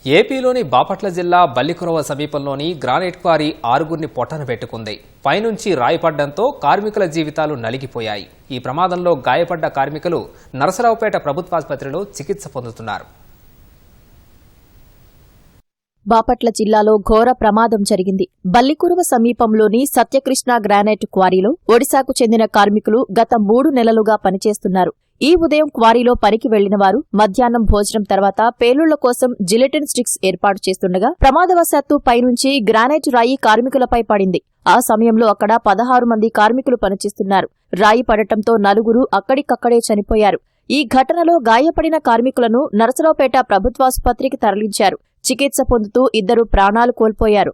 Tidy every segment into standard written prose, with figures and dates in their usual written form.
ఏపీలోని బాపట్ల జిల్లా బల్లికురవ సమీపంలోని గ్రానైట్ క్వారీ 6గురిని పొట్టన పెట్టుకుంది. పైనుంచి రాయి పడ్డంతో కార్మికుల జీవితాలు నలిగిపోయాయి. ఈ ప్రమాదంలో గాయపడ్డ కార్మికులు నరసరావుపేట ప్రభుత్వాసుపత్రిలో చికిత్స పొందుతున్నారు. బాపట్ల జిల్లాలో ఘోర ప్రమాదం జరిగింది. బల్లికురవ సమీపంలోని సత్యకృష్ణ గ్రానైట్ క్వారీలో ఒడిశాకు చెందిన కార్మికులు గత 3 నెలలుగా పనిచేస్తున్నారు. ఈ ఉదయం క్వారీలో పనికి వెళ్లిన వారు మధ్యాహ్నం భోజనం తర్వాత పేలుళ్ల కోసం జిలెటిన్ స్టిక్స్ ఏర్పాటు చేస్తుండగా ప్రమాదవశాత్తు పైనుంచి గ్రానైట్ రాయి కార్మికులపై పడింది. ఆ సమయంలో అక్కడ 16 మంది కార్మికులు పనిచేస్తున్నారు. రాయి పడటంతో 4 అక్కడికక్కడే చనిపోయారు. ఈ ఘటనలో గాయపడిన కార్మికులను నరసరావుపేట ప్రభుత్వాసుపత్రికి తరలించారు. చికిత్స పొందుతూ 2 ప్రాణాలు కోల్పోయారు.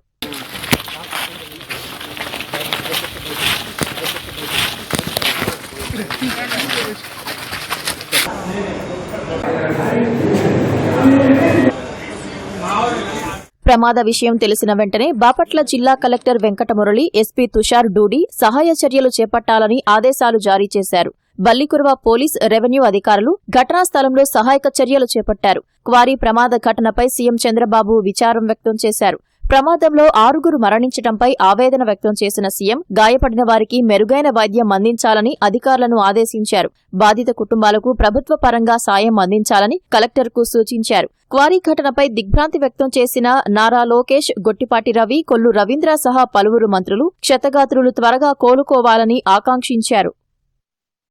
ప్రమాద విషయం తెలిసిన వెంటనే బాపట్ల జిల్లా కలెక్టర్ వెంకటమురళి, ఎస్పీ తుషార్ డూడి సహాయ చర్యలు చేపట్టాలని ఆదేశాలు జారీ చేశారు. బల్లికురవ పోలీస్, రెవెన్యూ అధికారులు ఘటనా స్థలంలో సహాయక చర్యలు చేపట్టారు. క్వారీ ప్రమాద ఘటనపై సీఎం చంద్రబాబు విచారం వ్యక్తం చేశారు. ప్రమాదంలో 6 మరణించడంపై ఆవేదన వ్యక్తం చేసిన సీఎం గాయపడిన వారికి మెరుగైన వైద్యం అందించాలని అధికారులను ఆదేశించారు. బాధిత కుటుంబాలకు ప్రభుత్వ పరంగా సాయం అందించాలని కలెక్టర్కు సూచించారు. క్వారీ ఘటనపై దిగ్భ్రాంతి వ్యక్తం చేసిన నారా లోకేష్, గొట్టిపాటి రవి, కొల్లు రవీంద్ర సహా పలువురు మంత్రులు క్షతగాత్రులు త్వరగా కోలుకోవాలని ఆకాంక్షించారు.